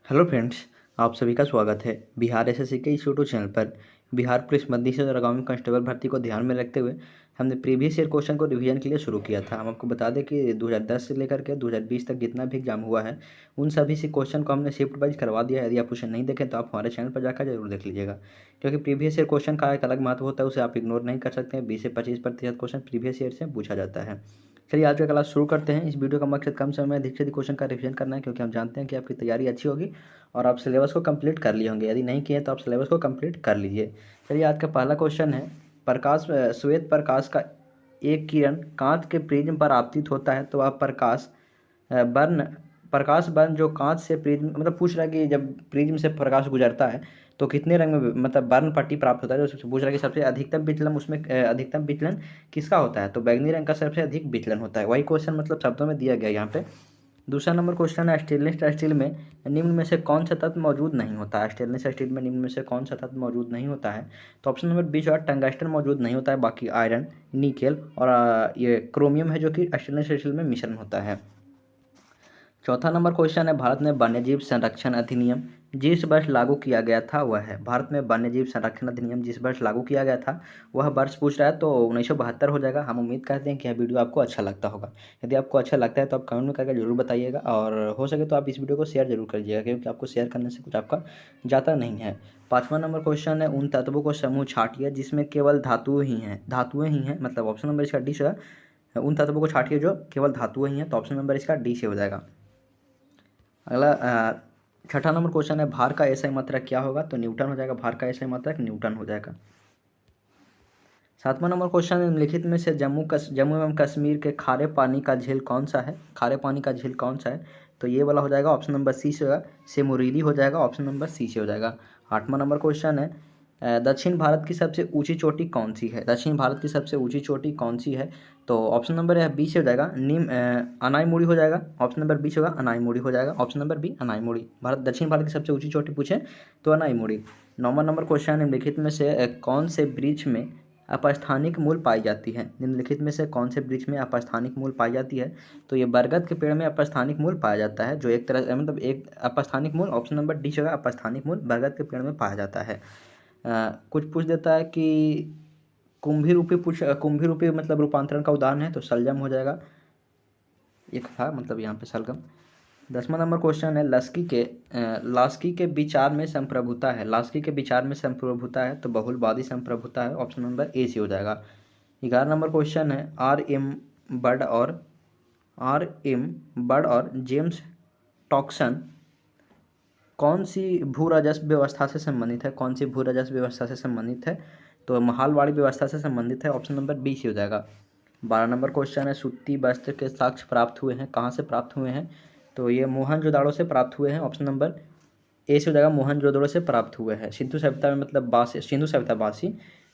Hello friends, आप सभी का स्वागत है बिहार एसएससी के इस यूट्यूब चैनल पर। बिहार पुलिस मध्य से और आगामी कांस्टेबल भर्ती को ध्यान में रखते हुए हमने प्रीवियस ईयर क्वेश्चन को रिवीजन के लिए शुरू किया था। हम आपको बता दें कि 2010 से लेकर के 2020 तक जितना भी एग्जाम हुआ है उन सभी से क्वेश्चन को हमने शिफ्ट वाइज करवा दिया है। यदि आप उसे नहीं देखें तो आप हमारे चैनल पर जाकर जरूर देख लीजिएगा, क्योंकि प्रीवियस ईयर क्वेश्चन का एक अलग महत्व होता है, उसे आप इग्नोर नहीं कर सकते हैं। 20 से 25% क्वेश्चन प्रीवियस ईयर से पूछा जाता है। चलिए आज का क्लास शुरू करते हैं। इस वीडियो का मकसद कम समय में अधिक से अधिक क्वेश्चन का रिवीजन करना है, क्योंकि हम जानते हैं कि आपकी तैयारी अच्छी होगी और आप सिलेबस को कंप्लीट कर लिए होंगे। यदि नहीं किए तो आप सिलेबस को कंप्लीट कर लीजिए। चलिए आज का पहला क्वेश्चन है, श्वेत प्रकाश का एक किरण कांच के प्रिज्म पर आपतित होता है तो वह प्रकाश बर्न जो कांच से प्रिज्म मतलब पूछ रहा है कि जब प्रिज्म से प्रकाश गुजरता है तो कितने रंग में मतलब बर्न पट्टी प्राप्त होता है। जो पूछ रहा है कि सबसे अधिकतम विचलन उसमें अधिकतम विचलन किसका होता है, तो बैगनी रंग का सबसे अधिक विचलन होता है। वही क्वेश्चन मतलब शब्दों में दिया गया यहाँ पे। दूसरा नंबर क्वेश्चन है, स्टेनलेस स्टील में निम्न में से कौन सा तत्व मौजूद नहीं होता है। स्टेनलेस स्टील में निम्न में से कौन सा तत्व मौजूद नहीं होता है, तो ऑप्शन नंबर बी जो है टंगस्टन मौजूद नहीं होता है। बाकी आयरन, निकेल और ये क्रोमियम है जो कि स्टेनलेस स्टील में मिश्रण होता है। चौथा नंबर क्वेश्चन है, भारत में वन्यजीव संरक्षण अधिनियम जिस वर्ष लागू किया गया था वह है। भारत में वन्यजीव संरक्षण अधिनियम जिस वर्ष लागू किया गया था वह वर्ष पूछ रहा है, तो 1972 हो जाएगा। हम उम्मीद करते हैं कि यह वीडियो आपको अच्छा लगता होगा। यदि आपको अच्छा लगता है तो आप कमेंट में करके जरूर बताइएगा, और हो सके तो आप इस वीडियो को शेयर जरूर करिएगा, क्योंकि आपको शेयर करने से कुछ आपका जाता नहीं है। पाँचवा नंबर क्वेश्चन है, उन तत्वों को समूह छाटिए जिसमें केवल धातुएं ही हैं, मतलब ऑप्शन नंबर इसका डी से है। उन तत्वों को छाटिए जो केवल धातुएं ही हैं, तो ऑप्शन नंबर इसका डी से हो जाएगा। अगला छठा नंबर क्वेश्चन है, भार का एसआई मात्रक क्या होगा, तो न्यूटन हो जाएगा। भार का एसआई मात्रक न्यूटन हो जाएगा। सातवां नंबर क्वेश्चन, निम्नलिखित में से जम्मू एवं कश्मीर के खारे पानी का झील कौन सा है। खारे पानी का झील कौन सा है, तो ये वाला हो जाएगा ऑप्शन नंबर सी से होगा, सिमुरीली हो जाएगा। ऑप्शन नंबर सी से हो जाएगा। आठवां नंबर क्वेश्चन है, दक्षिण भारत की सबसे ऊंची चोटी कौन सी है। दक्षिण भारत की सबसे ऊंची चोटी कौन सी है, तो ऑप्शन नंबर यह बी से हो जाएगा, अनाईमुड़ी हो जाएगा। ऑप्शन नंबर बी से होगा, अनाईमुड़ी हो जाएगा। Option number B Anamudi. दक्षिण भारत की सबसे ऊंची चोटी पूछे तो अनाईमुड़ी। नौवां नंबर क्वेश्चन है, निम्नलिखित में से कौन से वृक्ष में अपस्थानिक मूल पाई जाती है। निम्नलिखित में से कौन से वृक्ष में अपस्थानिक मूल पाई जाती है, तो ये बरगद के पेड़ में अपस्थानिक मूल पाया जाता है, जो एक तरह मतलब एक अपस्थानिक मूल। ऑप्शन नंबर डी से होगा, अपस्थानिक मूल बरगद के पेड़ में पाया जाता है। कुछ पूछ देता है कि कुंभी रूपी मतलब रूपांतरण का उदाहरण है, तो सलजम हो जाएगा। एक था मतलब यहाँ पे सलगम। 10वां नंबर क्वेश्चन है, लास्की के विचार में संप्रभुता है। लास्की के विचार में संप्रभुता है तो बहुलवादी संप्रभुता है। ऑप्शन नंबर ए से हो जाएगा। 11 नंबर क्वेश्चन है, आर एम बर्ड और जेम्स टॉक्सन कौन सी भू राजस्व व्यवस्था से संबंधित है। कौन सी भू राजस्व व्यवस्था से संबंधित है, तो महालवाड़ी व्यवस्था से संबंधित है। ऑप्शन नंबर बी से हो जाएगा। 12 नंबर क्वेश्चन है, सूती वस्त्र के साक्ष्य प्राप्त हुए हैं, कहाँ से प्राप्त हुए हैं, तो ये मोहनजोदाड़ो से प्राप्त हुए हैं। ऑप्शन नंबर ए से हो जाएगा, मोहनजोदड़ो से प्राप्त हुए हैं। सिंधु सभ्यता में मतलब सिंधु सभ्यतावासी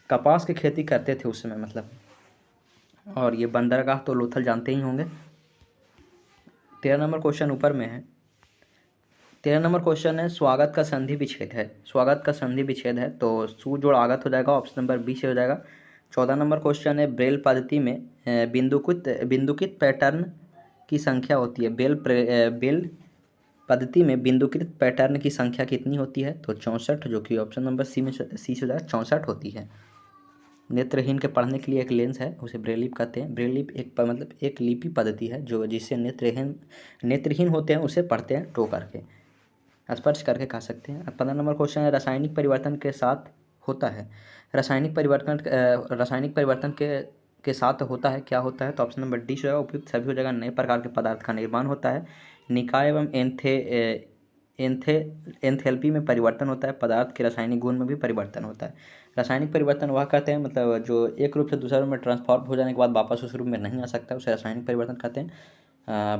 कपास की खेती करते थे उस समय मतलब। और ये बंदरगाह तो लोथल जानते ही होंगे। 13 नंबर क्वेश्चन ऊपर में है। 13 नंबर क्वेश्चन है, स्वागत का संधि विच्छेद है। स्वागत का संधि विच्छेद है तो सु जोड़ आगत हो जाएगा। ऑप्शन नंबर बी से हो जाएगा। 14 नंबर क्वेश्चन है, ब्रेल पद्धति में बिंदुकित पैटर्न की संख्या होती है। बेल पद्धति में बिंदुकृत पैटर्न की संख्या कितनी होती है, तो 64, जो कि ऑप्शन नंबर सी से हो जाएगा, 64 होती है। नेत्रहीन के पढ़ने के लिए एक लेंस है, उसे ब्रेल कहते हैं। ब्रेल मतलब एक लिपि पद्धति है जो जिससे नेत्रहीन होते हैं उसे पढ़ते हैं टो करके, स्पर्श करके कह सकते हैं। 15 नंबर क्वेश्चन है, रासायनिक परिवर्तन के साथ होता है। रासायनिक परिवर्तन के साथ होता है, क्या होता है, तो ऑप्शन नंबर डी जो है उपयुक्त सभी हो जाएगा। नए प्रकार के पदार्थ का निर्माण होता है, निकाय एवं एंथैल्पी में परिवर्तन होता है, पदार्थ के रासायनिक गुण में भी परिवर्तन होता है। रासायनिक परिवर्तन वह कहते हैं मतलब जो एक रूप से दूसरे रूप में ट्रांसफॉर्म हो जाने के बाद वापस उस रूप में नहीं आ सकता, उसे रासायनिक परिवर्तन कहते हैं।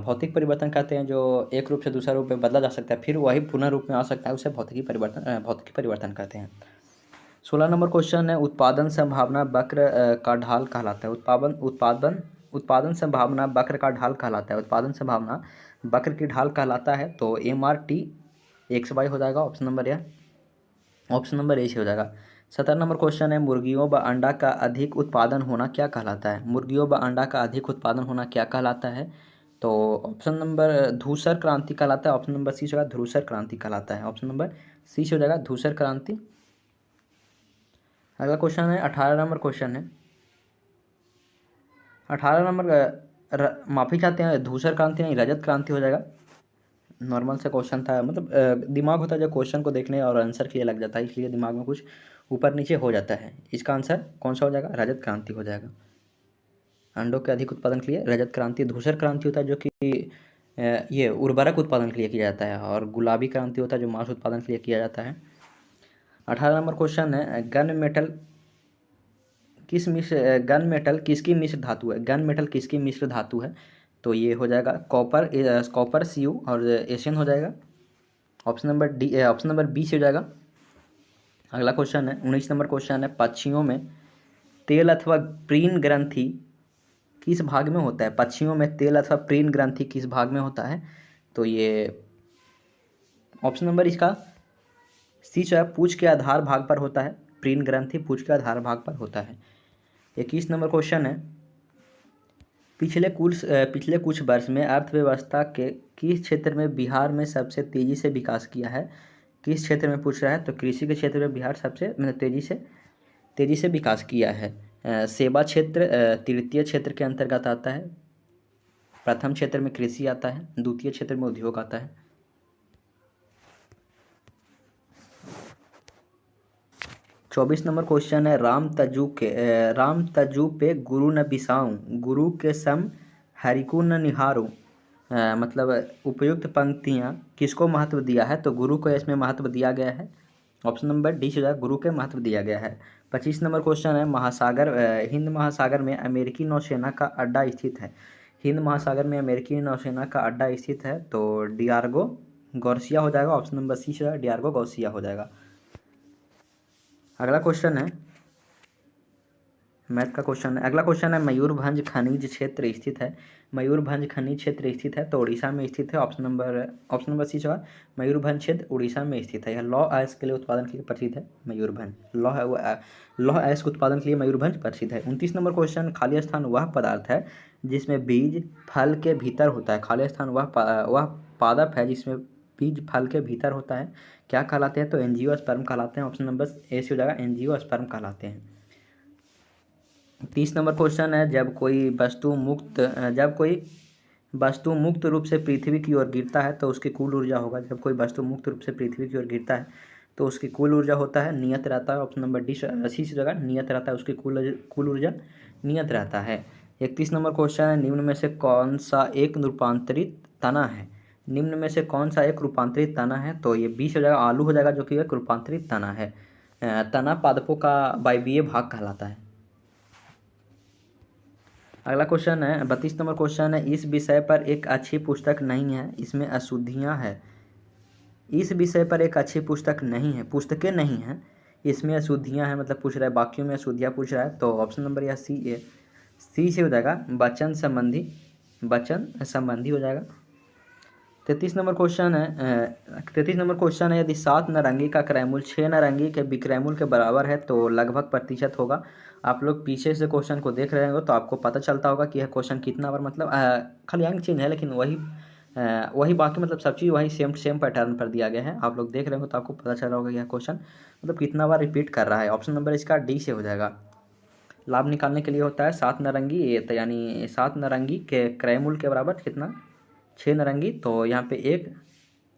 भौतिक परिवर्तन कहते हैं जो एक रूप से दूसरा रूप में बदला जा सकता है फिर वही पुनः रूप में आ सकता है, उसे भौतिकी परिवर्तन कहते हैं। 16 नंबर क्वेश्चन है, उत्पादन संभावना वक्र का ढाल कहलाता है। उत्पादन संभावना वक्र का ढाल कहलाता है। उत्पादन संभावना वक्र की ढाल कहलाता है, तो MRT XY हो जाएगा। ऑप्शन नंबर ए से हो जाएगा। 17 नंबर क्वेश्चन है, मुर्गियों व अंडा का अधिक उत्पादन होना क्या कहलाता है। मुर्गियों व अंडा का अधिक उत्पादन होना क्या कहलाता है, तो ऑप्शन नंबर धूसर क्रांति कहलाता है, ऑप्शन नंबर सी से होगा धूसर क्रांति कहलाता है, ऑप्शन नंबर सी से हो जाएगा धूसर क्रांति। अगला क्वेश्चन है 18 नंबर क्वेश्चन है। 18 नंबर माफ़ी चाहते हैं, धूसर क्रांति नहीं रजत क्रांति हो जाएगा। नॉर्मल से क्वेश्चन था, मतलब दिमाग होता है जो क्वेश्चन को देखने और आंसर के लिए लग जाता है, इसलिए दिमाग में कुछ ऊपर नीचे हो जाता है। इसका आंसर कौन सा हो जाएगा? रजत क्रांति हो जाएगा। अंडों के अधिक उत्पादन के लिए रजत क्रांति। धूसर क्रांति होता है जो कि ये उर्वरक उत्पादन के लिए किया जाता है, और गुलाबी क्रांति होता है जो मांस उत्पादन के लिए किया जाता है। 18 नंबर क्वेश्चन है, गन मेटल किसकी मिश्र धातु है? गन मेटल किसकी मिश्र धातु है? तो ये हो जाएगा कॉपर Cu और एशियन हो जाएगा। ऑप्शन नंबर बी से हो जाएगा। अगला क्वेश्चन है 19 नंबर क्वेश्चन है, पक्षियों में तेल अथवा प्रीन ग्रंथि किस भाग में होता है? पक्षियों में तेल अथवा प्रीन ग्रंथि किस भाग में होता है? तो ये ऑप्शन नंबर इसका सी जो है पूंछ के आधार भाग पर होता है। प्रीन ग्रंथि पूंछ के आधार भाग पर होता है। 21 नंबर क्वेश्चन है, पिछले कुछ वर्ष में अर्थव्यवस्था के किस क्षेत्र में बिहार में सबसे तेजी से विकास किया है? किस क्षेत्र में पूछ रहा है? तो कृषि के क्षेत्र में बिहार सबसे तेजी से विकास किया है। सेवा क्षेत्र तृतीय क्षेत्र के अंतर्गत आता है। प्रथम क्षेत्र में कृषि आता है, द्वितीय क्षेत्र में उद्योग आता है। 24 नंबर क्वेश्चन है, राम तजु पे गुरु न बिसाऊं, गुरु के सम हरिकु न निहारूं। मतलब उपयुक्त पंक्तियां किसको महत्व दिया है? तो गुरु को इसमें महत्व दिया गया है। ऑप्शन नंबर डी से गुरु के महत्व दिया गया है। 25 नंबर क्वेश्चन है, हिंद महासागर में अमेरिकी नौसेना का अड्डा स्थित है। हिंद महासागर में अमेरिकी नौसेना का अड्डा स्थित है, तो डियागो गार्सिया हो जाएगा। ऑप्शन नंबर सी से डियागो गार्सिया हो जाएगा। अगला क्वेश्चन है मैथ का क्वेश्चन है। अगला क्वेश्चन है, मयूरभंज खनिज क्षेत्र स्थित है। मयूरभंज खनिज क्षेत्र स्थित है तो उड़ीसा में स्थित है। ऑप्शन नंबर सी जो मयूरभंज क्षेत्र उड़ीसा में स्थित है। यह लौह अयस्क के लिए उत्पादन के लिए प्रसिद्ध है। मयूरभंज लौह अयस्क उत्पादन के लिए मयूरभंज प्रसिद्ध है। 29 नंबर क्वेश्चन, खाली स्थान वह पदार्थ है जिसमें बीज फल के भीतर होता है। खाली स्थान वह पादप है जिसमें बीज फल के भीतर होता है, क्या कहलाते हैं? तो एंजियोस्पर्म कहलाते हैं। ऑप्शन नंबर ए से हो जाएगा एंजियोस्पर्म कहलाते हैं। 30 नंबर क्वेश्चन है, जब कोई वस्तु मुक्त रूप से पृथ्वी की ओर गिरता है तो उसकी कुल ऊर्जा होगा। जब कोई वस्तु मुक्त रूप से पृथ्वी की ओर गिरता है तो उसकी कुल ऊर्जा होता है नियत रहता है। ऑप्शन नंबर सी से जगह नियत रहता है, उसकी कुल ऊर्जा नियत रहता है। 31 नंबर क्वेश्चन है, निम्न में से कौन सा एक रूपांतरित तना है? निम्न में से कौन सा एक रूपांतरित तना है? तो ये बी से हो जाएगा आलू हो जाएगा, जो कि एक रूपांतरित तना है। तना पादपों का वायवीय भाग कहलाता है। अगला क्वेश्चन है 32 नंबर क्वेश्चन है, इस विषय पर एक अच्छी पुस्तक नहीं है, इसमें अशुद्धियाँ हैं। इस विषय पर एक अच्छी पुस्तक नहीं है, पुस्तकें नहीं हैं, इसमें अशुद्धियाँ हैं, मतलब पूछ रहा है वाक्यों में अशुद्धियाँ पूछ रहा है। तो ऑप्शन नंबर यह सी से हो जाएगा वचन संबंधी हो जाएगा। 33 नंबर क्वेश्चन है, यदि 7 नारंगी का क्रयमूल 6 नारंगी के विक्रयमूल के बराबर है तो लगभग प्रतिशत होगा। आप लोग पीछे से क्वेश्चन को देख रहे हो तो आपको पता चलता होगा कि यह क्वेश्चन कितना बार, मतलब खाली अंक चेंज है लेकिन वही बाकी मतलब सब चीज़ वही सेम पैटर्न पर दिया गया है। आप लोग देख रहे हो तो आपको पता चल रहा होगा कि यह क्वेश्चन मतलब कितना बार रिपीट कर रहा है। ऑप्शन नंबर इसका डी से हो जाएगा। लाभ निकालने के लिए होता है 7 नारंगी, तो यानी 7 नारंगी के क्रयमूल के बराबर कितना? 6 नारंगी। तो यहाँ पे एक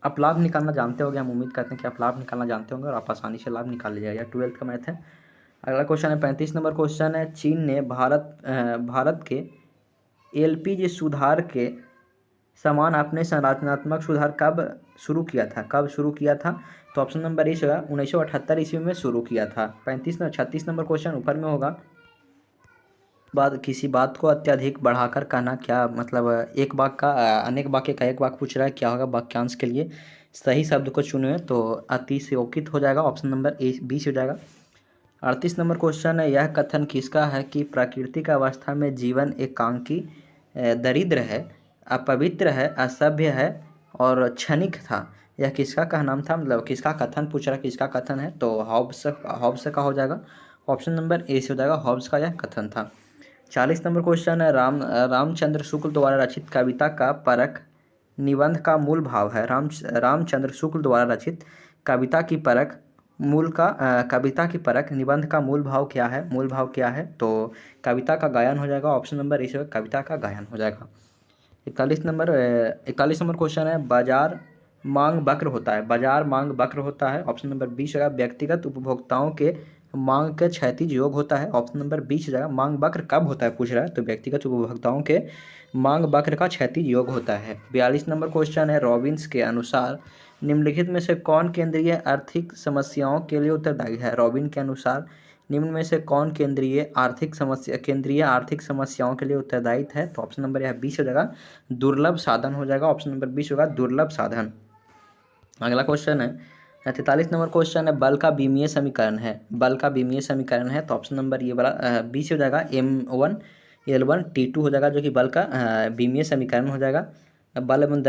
आप लाभ निकालना जानते होंगे, हम उम्मीद करते हैं कि आप लाभ निकालना जानते होंगे और आप आसानी से लाभ निकाल लीजिएगा। 12th का मैथ है। अगला क्वेश्चन है 35 नंबर क्वेश्चन है, चीन ने भारत के एलपीजी सुधार के समान अपने संरचनात्मक सुधार कब शुरू किया था? तो ऑप्शन नंबर ए 1978 ईस्वी में शुरू किया था। 36 नंबर क्वेश्चन ऊपर में होगा, किसी बात को अत्यधिक बढ़ाकर कहना क्या, मतलब एक वाक्य का अनेक वाक्य का एक वाक्य पूछ रहा है, क्या होगा वाक्यांश के लिए? सही शब्द को चुने तो अतिशयोक्ति हो जाएगा। ऑप्शन नंबर ए बी से हो जाएगा। 38 नंबर क्वेश्चन है, यह कथन किसका है कि प्राकृतिक अवस्था में जीवन एकांकी, दरिद्र है, अपवित्र है, असभ्य है और क्षणिक था? यह किसका कहनाम था, मतलब किसका कथन पूछ रहा है, किसका कथन है? तो हॉब्स का हो जाएगा। ऑप्शन नंबर ए से हो जाएगा, हॉब्स का यह कथन था। 40 नंबर क्वेश्चन है, रामचंद्र शुक्ल द्वारा रचित कविता का परक निबंध का मूल भाव है। रामचंद्र शुक्ल द्वारा रचित कविता की परक कविता की परक निबंध का मूल भाव क्या है? मूल भाव क्या है? तो कविता का गायन हो जाएगा। ऑप्शन नंबर इस कविता का गायन हो जाएगा। 41 नंबर क्वेश्चन है, बाजार मांग वक्र होता है। बाजार मांग वक्र होता है। ऑप्शन नंबर 20 जगह व्यक्तिगत उपभोक्ताओं के मांग के क्षैतिज योग होता है। ऑप्शन नंबर 20 जगह मांग वक्र कब होता है पूछ रहा है, तो व्यक्तिगत उपभोक्ताओं के मांग वक्र का क्षैतिज योग होता है। 42 नंबर क्वेश्चन है, रॉबिन्स के अनुसार निम्नलिखित में से कौन केंद्रीय आर्थिक समस्याओं के लिए उत्तरदायी है? रॉबिन के अनुसार निम्न में से कौन केंद्रीय आर्थिक समस्याओं के लिए उत्तरदायी है? तो ऑप्शन नंबर यह 20 हो जाएगा, दुर्लभ साधन हो जाएगा। ऑप्शन नंबर 20 होगा दुर्लभ साधन। अगला क्वेश्चन है, 43 नंबर क्वेश्चन है, बल का बीमीय समीकरण है। बल का बीमीय समीकरण है, तो ऑप्शन नंबर ये वाला 20 हो जाएगा, M1 L1 T2 हो जाएगा, जो कि बल का बीमीय समीकरण हो जाएगा। बल एवं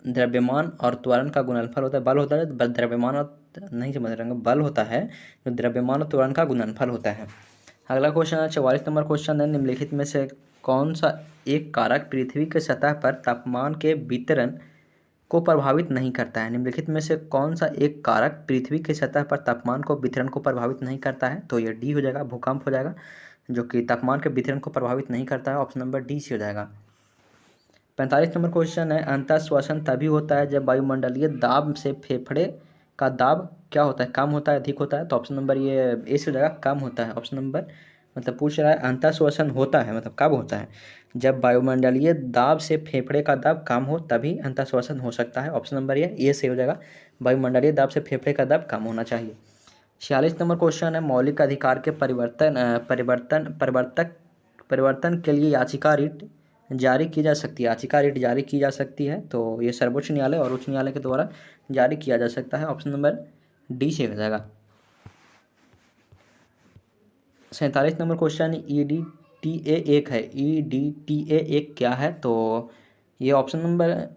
द्रव्यमान और त्वरण का गुणनफल होता है। बल होता है द्रव्यमान और नहीं समझ रहे होंगे, बल होता है जो द्रव्यमान और त्वरण का गुणनफल होता है। अगला क्वेश्चन है, 44 नंबर क्वेश्चन है, निम्नलिखित में से कौन सा एक कारक पृथ्वी के सतह पर तापमान के वितरण को प्रभावित नहीं करता है? निम्नलिखित में से कौन सा एक कारक पृथ्वी के सतह पर तापमान को वितरण को प्रभावित नहीं करता है? तो ये डी हो जाएगा, भूकंप हो जाएगा, जो कि तापमान के वितरण को प्रभावित नहीं करता है। ऑप्शन नंबर डी सी हो जाएगा। 45 नंबर क्वेश्चन है, अंतः श्वसन तभी होता है जब वायुमंडलीय दाब से फेफड़े का दाब क्या होता है? कम होता है, अधिक होता है? तो ऑप्शन नंबर ये ए से हो जाएगा, कम होता है। ऑप्शन नंबर मतलब पूछ रहा है अंतः श्वसन होता है मतलब कब होता है? जब वायुमंडलीय दाब से फेफड़े का दाब कम हो तभी अंतः श्वसन हो सकता है। ऑप्शन नंबर ये ए से हो जाएगा, वायुमंडलीय दाब से फेफड़े का दाब कम होना चाहिए। 46 नंबर क्वेश्चन है, मौलिक अधिकार के परिवर्तन के लिए याचिका रिट जारी की जा सकती है। याचिका रिट जारी की जा सकती है, तो ये सर्वोच्च न्यायालय और उच्च न्यायालय के द्वारा जारी किया जा सकता है। ऑप्शन नंबर डी से हो जाएगा। 47 नंबर क्वेश्चन, EDTA1 है। EDTA1 क्या है? तो ये ऑप्शन नंबर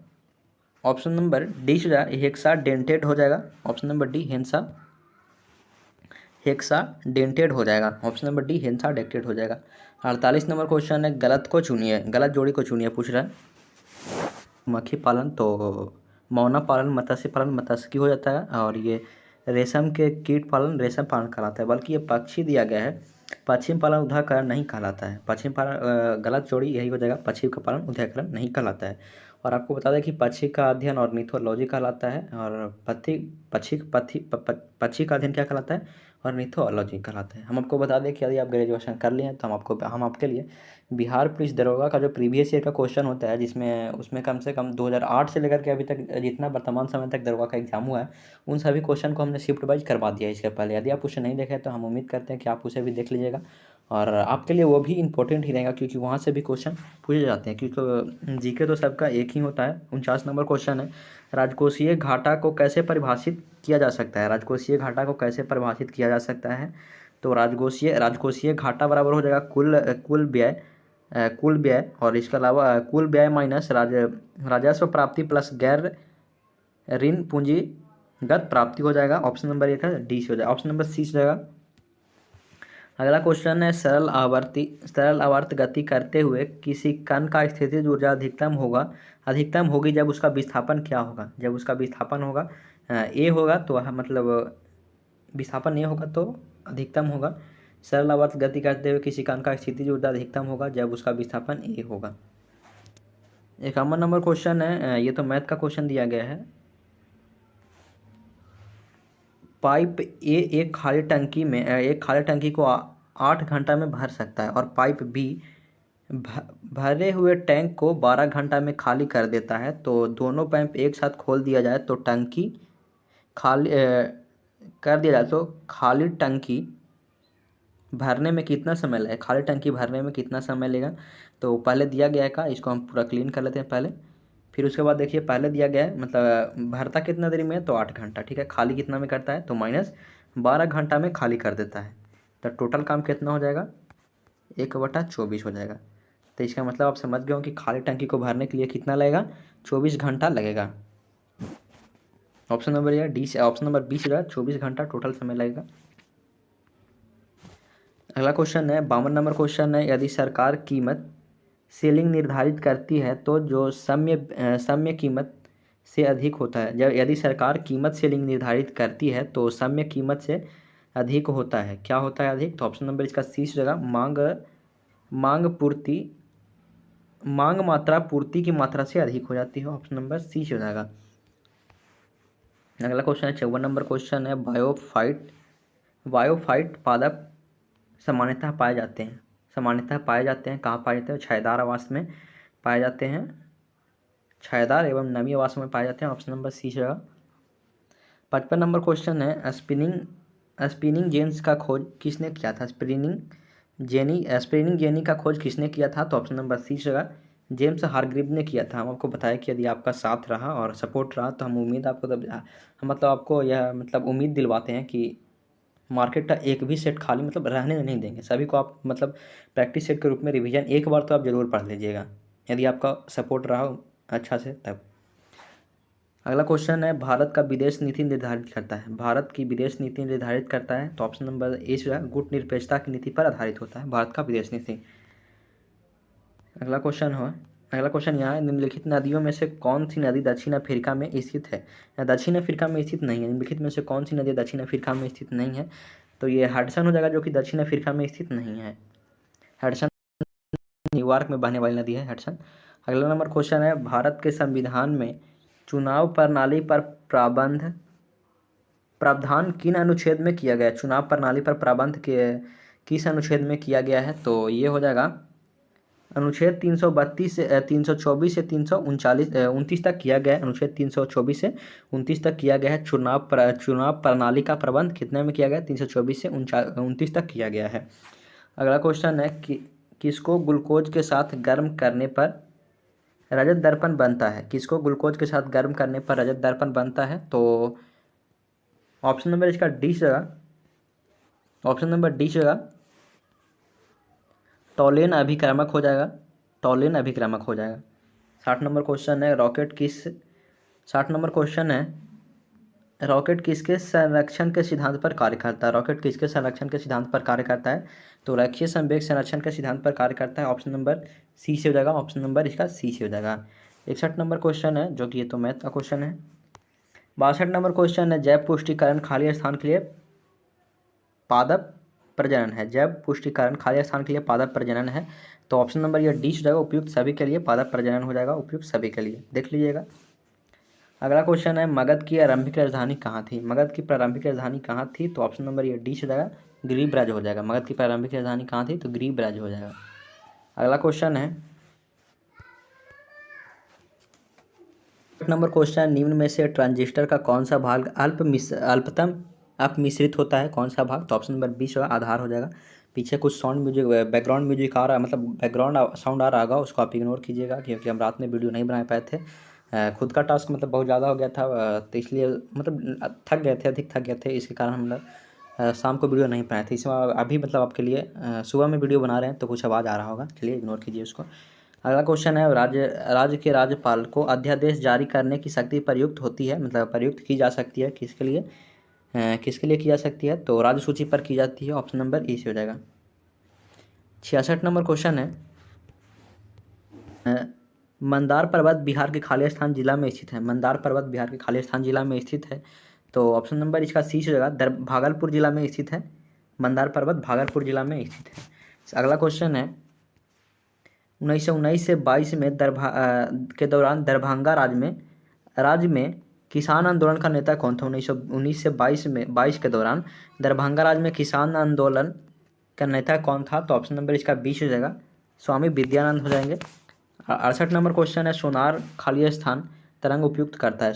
डी से हो जाएगा, हेक्सा डेंटेड हो जाएगा। Option number D hexadentate हो जाएगा। Option number D hexadentate हो जाएगा। 48 नंबर क्वेश्चन है, गलत जोड़ी को चुनिए पूछ रहा है। मक्खी पालन तो मौना पालन मत्स्य पालन मत्स्यकी हो जाता है, और ये रेशम के कीट पालन रेशम पालन कहलाता है। बल्कि ये पक्षी दिया गया है, पश्चिम पालन उद्याकरण नहीं कहलाता है। पश्चिम पालन गलत जोड़ी यही हो जाएगा, पक्षी का पालन उद्याकरण नहीं कहलाता है। और आपको बता दें कि पक्षी का अध्ययन ऑर्निथोलॉजी कहलाता है, और पक्षी का अध्ययन क्या कहलाता है? ऑर्निथोलॉजी कहलाता है। हम आपको बता दें कि यदि आप ग्रेजुएशन कर लिए हैं तो हम आपके लिए बिहार पुलिस दरोगा का जो प्रीवियस ईयर का क्वेश्चन होता है, जिसमें उसमें कम से कम 2008 से लेकर के अभी तक जितना वर्तमान समय तक दरोगा का एग्जाम हुआ है, उन सभी क्वेश्चन को हमने शिफ्ट वाइज करवा दिया है इसके पहले। यदि आप उसे नहीं देखे तो हम उम्मीद करते हैं कि आप उसे भी देख लीजिएगा, और आपके लिए वो भी इंपॉर्टेंट ही रहेगा, क्योंकि वहाँ से भी क्वेश्चन पूछे जाते हैं। क्योंकि जीके तो सबका एक ही होता है। 49 नंबर क्वेश्चन है, राजकोषीय घाटा को कैसे परिभाषित किया जा सकता है? राजकोषीय घाटा को कैसे परिभाषित किया जा सकता है? तो राजकोषीय घाटा बराबर हो जाएगा कुल व्यय और इसके अलावा कुल व्यय माइनस राजस्व प्राप्ति प्लस गैर ऋण पूंजीगत प्राप्ति हो जाएगा। ऑप्शन नंबर एक है डी से हो जाएगा। ऑप्शन नंबर सी से हो जाएगा। अगला क्वेश्चन है, सरल आवर्त गति करते हुए किसी कण का स्थितिज ऊर्जा अधिकतम होगी जब उसका विस्थापन क्या होगा? जब उसका विस्थापन होगा ए होगा तो मतलब विस्थापन ए होगा तो अधिकतम होगा। सरल आवर्त गति करते हुए किसी कण का स्थितिज ऊर्जा अधिकतम होगा जब उसका विस्थापन ए होगा। 51 नंबर क्वेश्चन है, ये तो मैथ का क्वेश्चन दिया गया है। पाइप ए एक खाली टंकी को 8 घंटा में भर सकता है, और पाइप बी भरे हुए टैंक को 12 घंटा में खाली कर देता है। तो दोनों पाइप एक साथ खोल दिया जाए तो टंकी खाली कर दिया जाए तो खाली टंकी भरने में कितना समय लगेगा? खाली टंकी भरने में कितना समय लेगा? तो पहले दिया गया है का, इसको हम पूरा क्लीन कर लेते हैं पहले। फिर उसके बाद देखिए, पहले दिया गया है मतलब भरता कितना देरी में है तो 8 घंटा, ठीक है। खाली कितना में करता है तो -12 घंटा में खाली कर देता है। तो टोटल काम कितना हो जाएगा? 1/24 हो जाएगा। तो इसका मतलब आप समझ गए हो कि खाली टंकी को भरने के लिए कितना लगेगा? 24 घंटा लगेगा। ऑप्शन नंबर या डी से ऑप्शन नंबर बी से 24 घंटा टोटल समय लगेगा। अगला क्वेश्चन है 52 नंबर क्वेश्चन है, यदि सरकार कीमत सीलिंग निर्धारित करती है तो जो सम्य कीमत से अधिक होता है, जब यदि सरकार कीमत सीलिंग निर्धारित करती है तो सम्य कीमत से अधिक होता है, क्या होता है अधिक? तो ऑप्शन नंबर इसका सी से जगह मांग मात्रा पूर्ति की मात्रा से अधिक हो जाती है, ऑप्शन नंबर सी से हो जाएगा। अगला क्वेश्चन है 54 नंबर क्वेश्चन है, बायोफाइट पादप सामान्यतः पाए जाते हैं कहाँ पाए जाते हैं? छायादार आवास में पाए जाते हैं, छायादार एवं नमी आवास में पाए जाते हैं, ऑप्शन नंबर सी जगह। 55 नंबर क्वेश्चन है, स्पिनिंग जेन्स का खोज किसने किया था? स्पिनिंग जेनी का खोज किसने किया था? तो ऑप्शन नंबर सी जगह जेम्स हारग्रीव ने किया था। हम आपको बताया कि यदि आपका साथ रहा और सपोर्ट रहा तो हम आपको यह उम्मीद दिलवाते हैं कि मार्केट का एक भी सेट खाली रहने नहीं देंगे, सभी को आप प्रैक्टिस सेट के रूप में रिवीजन एक बार तो आप ज़रूर पढ़ लीजिएगा, यदि आपका सपोर्ट रहा अच्छा से तब। अगला क्वेश्चन है, भारत की विदेश नीति निर्धारित करता है तो ऑप्शन नंबर ए जो है गुटनिरपेक्षता की नीति पर आधारित होता है भारत का विदेश नीति। अगला क्वेश्चन यहाँ है, निम्नलिखित नदियों में से कौन सी नदी दक्षिण अफ्रीका में स्थित है? दक्षिण अफ्रीका में स्थित नहीं है, निम्नलिखित में से कौन सी नदी दक्षिण अफ्रीका में स्थित नहीं है? तो ये हडसन हो जाएगा, जो कि दक्षिण अफ्रीका में स्थित नहीं है। हडसन न्यूयॉर्क में बहने वाली नदी है हडसन। अगला नंबर क्वेश्चन है, भारत के संविधान में चुनाव प्रणाली पर प्रावधान किन अनुच्छेद में किया गया है? चुनाव प्रणाली पर प्रावधान किस अनुच्छेद में किया गया है? तो ये हो जाएगा अनुच्छेद 332 से 324 से 329 तक किया गया है। अनुच्छेद 324 से 29 तक किया गया है। चुनाव प्रणाली का प्रबंध कितने में किया गया है? 324 से 29 तक किया गया है। अगला क्वेश्चन है कि किसको ग्लूकोज के साथ गर्म करने पर रजत दर्पण बनता है? किसको ग्लूकोज के साथ गर्म करने पर रजत दर्पण बनता है? तो ऑप्शन नंबर इसका डी जगह टॉलेन अभिक्रामक हो जाएगा। 60 नंबर क्वेश्चन है, रॉकेट किसके संरक्षण के सिद्धांत पर कार्य करता है? तो रैखिक संवेग संरक्षण के सिद्धांत पर कार्य करता है, ऑप्शन नंबर सी से हो जाएगा। ऑप्शन नंबर इसका सी से हो जाएगा। 61 नंबर क्वेश्चन है, जो कि ये तो मैथ का क्वेश्चन है। 62 नंबर क्वेश्चन है, जैव पुष्टिकरण खाली स्थान के लिए पादप प्रजनन है। तो ऑप्शन नंबर ये डी हो जाएगा, उपयुक्त सभी के लिए पादप प्रजनन हो जाएगा, उपयुक्त सभी के लिए, देख लीजिएगा। अगला क्वेश्चन है, मगध की प्रारंभिक राजधानी कहाँ थी? तो ऑप्शन नंबर ये डी हो जाएगा, गिरिब्राज हो जाएगा। मगध की प्रारंभिक राजधानी कहाँ थी? तो गिरिब्राज हो जाएगा। अगला क्वेश्चन है, नंबर क्वेश्चन, निम्न में से ट्रांजिस्टर का कौन सा भाग अल्पतम अपमिश्रित होता है? कौन सा भाग? तो ऑप्शन नंबर बी होगा, आधार हो जाएगा। पीछे कुछ बैकग्राउंड म्यूजिक आ रहा है, बैकग्राउंड साउंड आ रहा होगा, उसको आप इग्नोर कीजिएगा, क्योंकि हम रात में वीडियो नहीं बना पाए थे। खुद का टास्क बहुत ज़्यादा हो गया था, तो इसलिए अधिक थक गए थे, इसके कारण हम लोग शाम को वीडियो नहीं बनाए थे। इसमें अभी आपके लिए सुबह में वीडियो बना रहे हैं, तो कुछ आवाज़ आ रहा होगा, चलिए इग्नोर कीजिए उसको। अगला क्वेश्चन है, राज्य के राज्यपाल को अध्यादेश जारी करने की शक्ति प्रयुक्त होती है, प्रयुक्त की जा सकती है किसके लिए की जा सकती है? तो राज्य सूची पर की जाती है, ऑप्शन नंबर ए से हो जाएगा। 66 नंबर क्वेश्चन है, मंदार पर्वत बिहार के खालिस्तान जिला में स्थित है। तो ऑप्शन नंबर इसका सी से हो जाएगा, भागलपुर जिला में स्थित है। मंदार पर्वत भागलपुर जिला में स्थित है। अगला क्वेश्चन है, 1919 से 22 में के दौरान दरभंगा राज्य में किसान आंदोलन का नेता कौन था? 1919 से 22 के दौरान दरभंगा राज्य में किसान आंदोलन का नेता कौन था? तो ऑप्शन नंबर इसका बी हो जाएगा, स्वामी विद्यानंद हो जाएंगे। 68 नंबर क्वेश्चन है, सोनार खाली स्थान तरंग उपयुक्त करता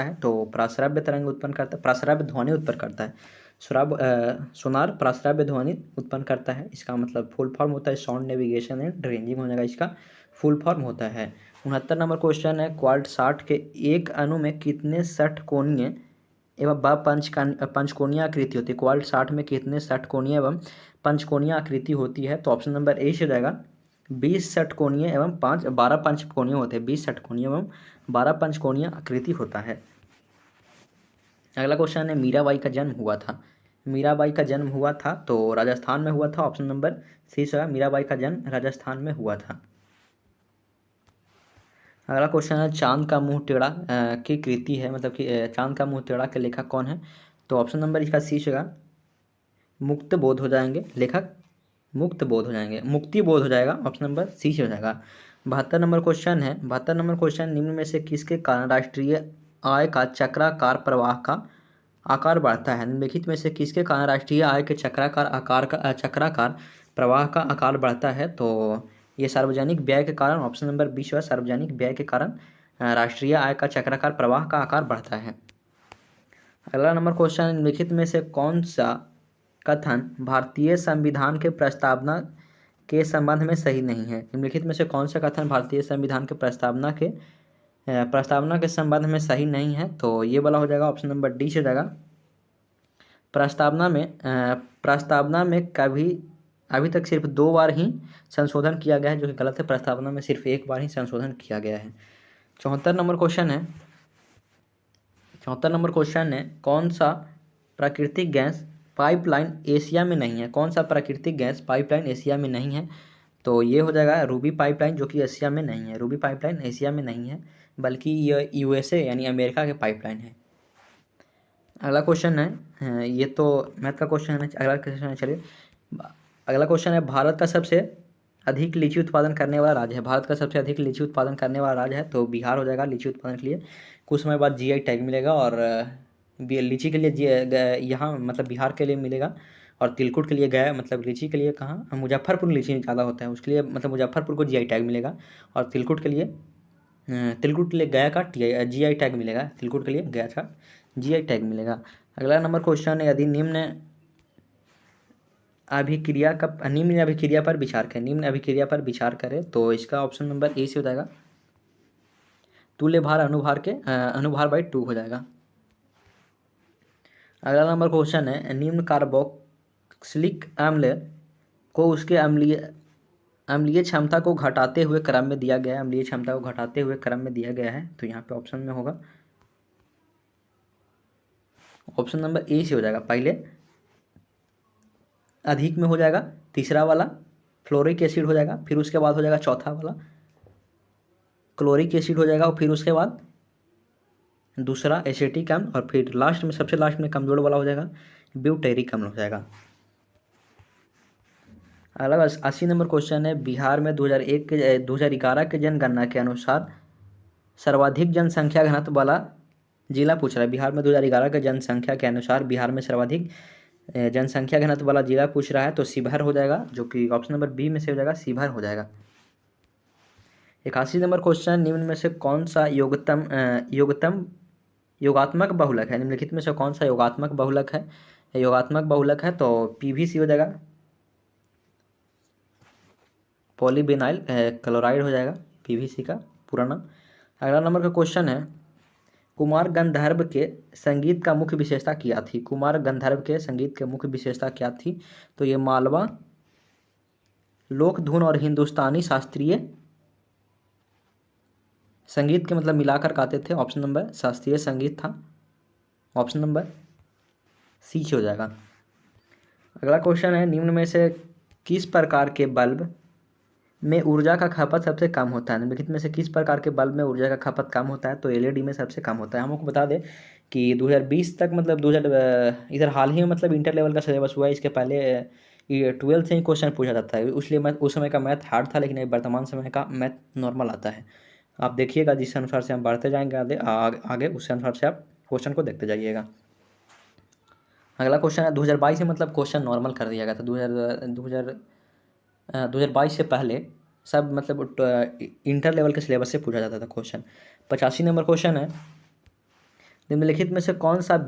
है। तो प्राश्रव्य ध्वनि उत्पन्न करता है। सोनार प्राश्रव्य ध्वनि उत्पन्न करता है, इसका फुल फॉर्म होता है साउंड नेविगेशन एंड रेंजिंग हो जाएगा, इसका फुल फॉर्म होता है। 69 नंबर क्वेश्चन है, क्वाड 60 के एक अणु में कितने षटकोणीय एवं पंचकोणीय आकृति होती है? क्वाड 60 में कितने षटकोणीय एवं पंचकोणीय आकृति होती है? तो ऑप्शन नंबर ए से जाएगा, 20 षटकोणीय एवं 12 पंचकोणीय होते हैं। 20 षटकोणीय एवं 12 पंचकोणीय आकृति होता है। अगला क्वेश्चन है, मीराबाई का जन्म हुआ था मीराबाई का जन्म हुआ था तो राजस्थान में हुआ था। ऑप्शन नंबर सी से मीराबाई का जन्म राजस्थान में हुआ था। अगला क्वेश्चन है चांद का मुंह टेढ़ा की कृति है, मतलब कि चांद का मुंह टेढ़ा के लेखक कौन है? तो ऑप्शन नंबर इसका सी से मुक्त बोध हो जाएंगे, लेखक मुक्त बोध हो जाएंगे, मुक्ति बोध हो जाएगा। ऑप्शन नंबर सी से हो जाएगा। 72 नंबर क्वेश्चन निम्न में से किसके कारण राष्ट्रीय आय का चक्राकार प्रवाह का आकार बढ़ता है? निम्नलिखित में से किसके कारण राष्ट्रीय आय के चक्राकार प्रवाह का आकार बढ़ता है? तो ये सार्वजनिक व्यय के कारण। ऑप्शन नंबर बी है सार्वजनिक व्यय के कारण राष्ट्रीय आय का चक्राकार प्रवाह का आकार बढ़ता है। अगला नंबर क्वेश्चन निम्नलिखित में से कौन सा कथन भारतीय संविधान के प्रस्तावना के संबंध में सही नहीं है? निम्नलिखित में से कौन सा कथन भारतीय संविधान के प्रस्तावना के संबंध में सही नहीं है? तो ये वाला हो जाएगा ऑप्शन नंबर डी से जाएगा। प्रस्तावना में कभी अभी तक सिर्फ 2 बार ही संशोधन किया गया है, जो कि गलत है। प्रस्तावना में सिर्फ 1 बार ही संशोधन किया गया है। 74 नंबर क्वेश्चन है कौन सा प्राकृतिक गैस पाइपलाइन एशिया में नहीं है? कौन सा प्राकृतिक गैस पाइपलाइन एशिया में नहीं है? तो ये हो जाएगा रूबी पाइपलाइन, जो कि एशिया में नहीं है। रूबी पाइपलाइन एशिया में नहीं है, बल्कि ये यूएसए यानी अमेरिका के पाइपलाइन है। अगला क्वेश्चन है, ये तो मैथ का क्वेश्चन है। अगला क्वेश्चन है, चलिए अगला क्वेश्चन है भारत का सबसे अधिक लीची उत्पादन करने वाला राज्य है। भारत का सबसे अधिक लीची उत्पादन करने वाला राज्य है तो बिहार हो जाएगा। लीची उत्पादन के लिए कुछ समय बाद जीआई टैग मिलेगा, और लीची के लिए यहाँ मतलब बिहार के लिए मिलेगा, और तिलकुट के लिए गया मतलब लीची के लिए कहाँ मुजफ्फरपुर लीची ज़्यादा होता है, उसके लिए मतलब मुजफ्फरपुर को जीआई टैग मिलेगा, और तिलकुट के लिए गया का जीआई टैग मिलेगा। तिलकुट के लिए गया का जीआई टैग मिलेगा। अगला नंबर क्वेश्चन है यदि निम्न अभिक्रिया पर विचार करें तो इसका ऑप्शन नंबर ए से हो जाएगा। तुल्य भार अनुभार बाई 2 हो जाएगा। अगला नंबर क्वेश्चन है निम्न कार्बोक्सिलिक अम्ल को उसके अम्लीय क्षमता को घटाते हुए क्रम में दिया गया है। अम्लीय क्षमता को घटाते हुए क्रम में दिया गया है, तो यहाँ पे ऑप्शन में होगा ऑप्शन नंबर ए से हो जाएगा। पहले अधिक में हो जाएगा, तीसरा वाला फ्लोरिक एसिड हो जाएगा, फिर उसके बाद हो जाएगा चौथा वाला क्लोरिक एसिड हो जाएगा, और फिर उसके बाद दूसरा एसिटिक अम्ल, और फिर लास्ट में सबसे लास्ट में कमजोर वाला हो जाएगा ब्यूटेरिक अम्ल हो जाएगा। अगला 80 नंबर क्वेश्चन है बिहार में 2011 के जनगणना के अनुसार सर्वाधिक जनसंख्या घनत्व वाला जिला पूछ रहा है। बिहार में 2011 के जनसंख्या के अनुसार बिहार में सर्वाधिक जनसंख्या घनत्व वाला जिला पूछ रहा है, तो शिवहर हो जाएगा, जो कि ऑप्शन नंबर बी में से हो जाएगा, शिवहर हो जाएगा। 81 नंबर क्वेश्चन निम्न में से कौन सा योगात्मक बहुलक है? निम्नलिखित में से कौन सा योगात्मक बहुलक है? तो पीवीसी हो जाएगा, पॉलीविनाइल क्लोराइड हो जाएगा, पीवीसी का पूरा नाम। अगला नंबर का क्वेश्चन है कुमार गंधर्व के संगीत का मुख्य विशेषता क्या थी? कुमार गंधर्व के संगीत के मुख्य विशेषता क्या थी? तो ये मालवा लोक धुन और हिंदुस्तानी शास्त्रीय संगीत के मतलब मिलाकर गाते थे। ऑप्शन नंबर शास्त्रीय संगीत था, ऑप्शन नंबर सी हो जाएगा। अगला क्वेश्चन है निम्न में से किस प्रकार के बल्ब में ऊर्जा का खपत सबसे कम होता है? निम्नलिखित में से किस प्रकार के बल्ब में ऊर्जा का खपत कम होता है? तो एलईडी में सबसे कम होता है। हम आपको बता दें कि 2020 तक मतलब इधर हाल ही में मतलब इंटर लेवल का सिलेबस हुआ है। इसके पहले ये 12th से ही क्वेश्चन पूछा जाता है, इसलिए उस समय का मैथ हार्ड था, लेकिन वर्तमान समय का मैथ नॉर्मल आता है। आप देखिएगा जिस अनुसार से हम बढ़ते जाएंगे आगे उस अनुसार से आप क्वेश्चन को देखते जाइएगा। अगला क्वेश्चन है 2022 में मतलब क्वेश्चन नॉर्मल कर दिया गया था। 2022 से पहले सब मतलब इंटर लेवल के सिलेबस से पूछा जाता था क्वेश्चन। 85 नंबर क्वेश्चन है निम्नलिखित में से कौन सा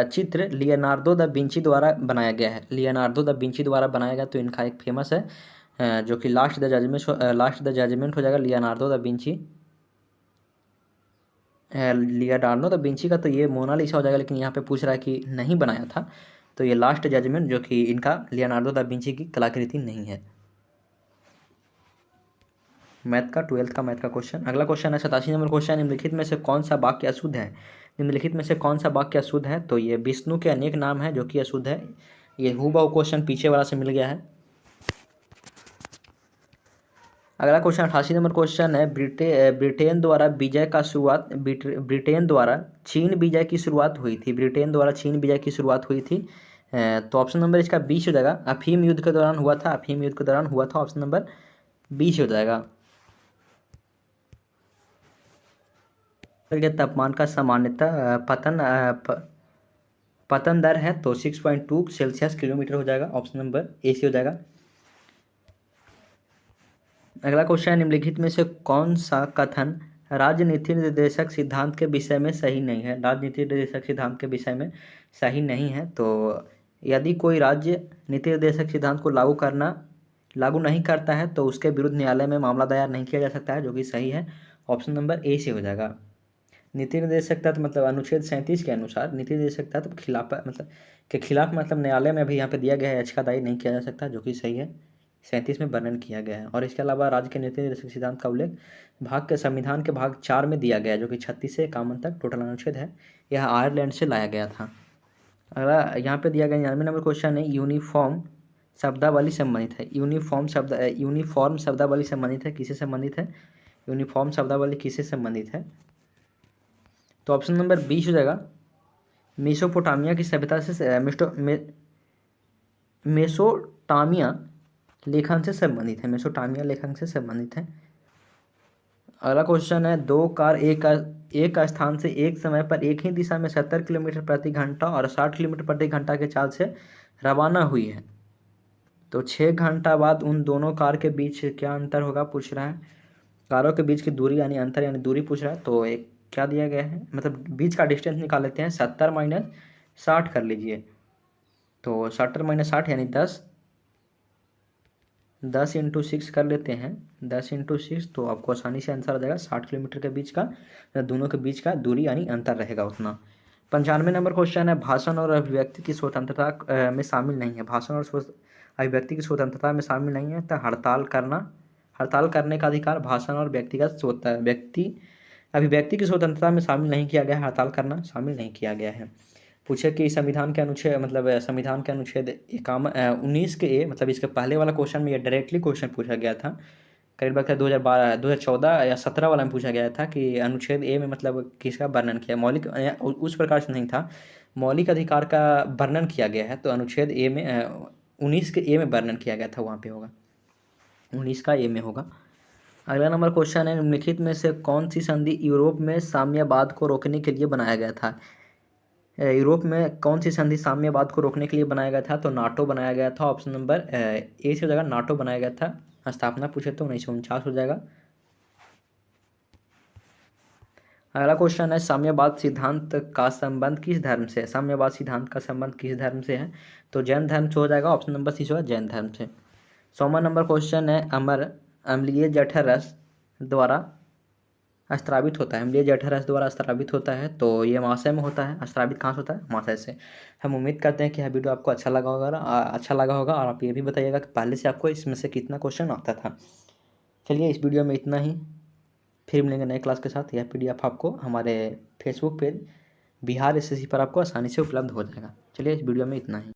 चित्र लियोनार्डो दा विंची द्वारा बनाया गया है? लियोनार्डो दा विंची द्वारा बनाया गया, तो इनका एक फेमस है जो कि लास्ट द जजमेंट हो जाएगा। लियोनार्डो दा विंची का तो ये मोनालिसा हो जाएगा, लेकिन यहाँ पे पूछ रहा है कि नहीं बनाया था, तो ये लास्ट जजमेंट जो कि इनका लियोनार्डो दा विंची की कलाकृति नहीं है। मैथ का 12th का मैथ का क्वेश्चन। अगला क्वेश्चन है 87 नंबर क्वेश्चन निम्नलिखित में से कौन सा वाक्य अशुद्ध है? निम्नलिखित में से कौन सा वाक्य अशुद्ध है? तो ये विष्णु के अनेक नाम हैं जो कि अशुद्ध है। ये हूबहू क्वेश्चन पीछे वाला से मिल गया है। अगला क्वेश्चन 88 नंबर क्वेश्चन है, ब्रिटेन द्वारा विजय का शुरुआत ब्रिटेन द्वारा चीन विजय की शुरुआत हुई थी। ब्रिटेन द्वारा चीन विजय की शुरुआत हुई थी। तो ऑप्शन नंबर इसका 20 हो जाएगा। अफीम युद्ध के दौरान हुआ था। अफीम युद्ध के दौरान हुआ था। ऑप्शन नंबर 20 हो जाएगा। तापमान का सामान्यतः पतन दर है तो 6.2 सेल्सियस किलोमीटर हो जाएगा। ऑप्शन नंबर ए सी हो जाएगा। अगला क्वेश्चन, निम्नलिखित में से कौन सा कथन राजनीति निर्देशक सिद्धांत के विषय में सही नहीं है? राजनीति निर्देशक सिद्धांत के विषय में सही नहीं है। तो यदि कोई राज्य नीति निर्देशक सिद्धांत को लागू नहीं करता है तो उसके विरुद्ध न्यायालय में मामला दायर नहीं किया जा सकता है, जो कि सही है। ऑप्शन नंबर ए से हो जाएगा। नीति निर्देशक तत्व मतलब अनुच्छेद 37 के अनुसार नीति निर्देशक तत्व के खिलाफ मतलब न्यायालय में भी यहाँ पे दिया गया है, याचिका दायर नहीं किया जा सकता, जो कि सही है। 37 में वर्णन किया गया है। और इसके अलावा राज्य के नीति निर्देशक सिद्धांत का उल्लेख संविधान के भाग 4 में दिया गया है, जो कि 36 से 51 तक टोटल अनुच्छेद है। यह आयरलैंड से लाया गया था। अगला यहाँ पे दिया गया 99 नंबर क्वेश्चन है, यूनिफॉर्म शब्दावली संबंधित है। यूनिफॉर्म शब्दावली संबंधित है, किससे संबंधित है? यूनिफॉर्म शब्दावली किससे संबंधित है? तो ऑप्शन नंबर 20 हो जाएगा। मेसोपोटामिया की सभ्यता से मेसोटामिया लेखन से संबंधित है। मेसोटामिया लेखन से संबंधित है। अगला क्वेश्चन है, दो कार एक स्थान से एक समय पर एक ही दिशा में 70 किलोमीटर प्रति घंटा और 60 किलोमीटर प्रति घंटा के चाल से रवाना हुई है। तो 6 घंटा बाद उन दोनों कार के बीच क्या अंतर होगा पूछ रहा है। कारों के बीच की दूरी यानी अंतर यानी दूरी पूछ रहा है। तो एक क्या दिया गया है, मतलब बीच का डिस्टेंस निकाल लेते हैं। 70 माइनस 60 कर लीजिए। तो 70 माइनस 60 यानी 10 इंटू 6 कर लेते हैं। 10 इंटू 6 तो आपको आसानी से आंसर आ जाएगा। 60 किलोमीटर के बीच का दोनों के बीच का दूरी यानी अंतर रहेगा उतना। 95 नंबर क्वेश्चन है, भाषण और अभिव्यक्ति की स्वतंत्रता में शामिल नहीं है। भाषण और अभिव्यक्ति की स्वतंत्रता में शामिल नहीं है। तो हड़ताल करने का अधिकार भाषण और अभिव्यक्ति की स्वतंत्रता में शामिल नहीं किया गया है। हड़ताल करना शामिल नहीं किया गया है। पूछे कि संविधान के अनुच्छेद 19 के ए मतलब इसके पहले वाला क्वेश्चन में ये डायरेक्टली क्वेश्चन पूछा गया था। करीब 2014 या 17 वाला में पूछा गया था कि अनुच्छेद ए में मतलब किसका वर्णन किया। मौलिक उस प्रकार से नहीं था, मौलिक अधिकार का वर्णन किया गया है। तो अनुच्छेद ए में 19 के ए में वर्णन किया गया था, वहाँ पे होगा 19 का ए में होगा। अगला नंबर क्वेश्चन है, निम्नलिखित में से कौन सी संधि यूरोप में साम्यवाद को रोकने के लिए बनाया गया था? यूरोप में कौन सी संधि साम्यवाद को रोकने के लिए बनाया गया था? तो नाटो बनाया गया था। ऑप्शन नंबर ए से हो जाएगा। नाटो बनाया गया था। स्थापना पूछे तो 1949 हो जाएगा। अगला क्वेश्चन है, साम्यवाद सिद्धांत का संबंध किस धर्म से है? साम्यवाद सिद्धांत का संबंध किस धर्म से है? तो जैन धर्म से हो जाएगा। ऑप्शन नंबर सी होगा, जैन धर्म से। 100वां नंबर क्वेश्चन है, अम्लीय जठर रस द्वारा स्त्रावित होता है। अम्लीय जठर रस द्वारा स्त्रावित होता है। तो ये महाशय में होता है। स्त्रावित कहाँ से होता है? महाशय से। हम उम्मीद करते हैं कि यह वीडियो आपको अच्छा लगा होगा और आप ये भी बताइएगा कि पहले से आपको इसमें से कितना क्वेश्चन आता था। चलिए इस वीडियो में इतना ही, फिर मिलेंगे नए क्लास के साथ। यह PDF आपको हमारे फेसबुक पेज बिहार SSC पर आपको आसानी से उपलब्ध हो जाएगा। चलिए इस वीडियो में इतना ही।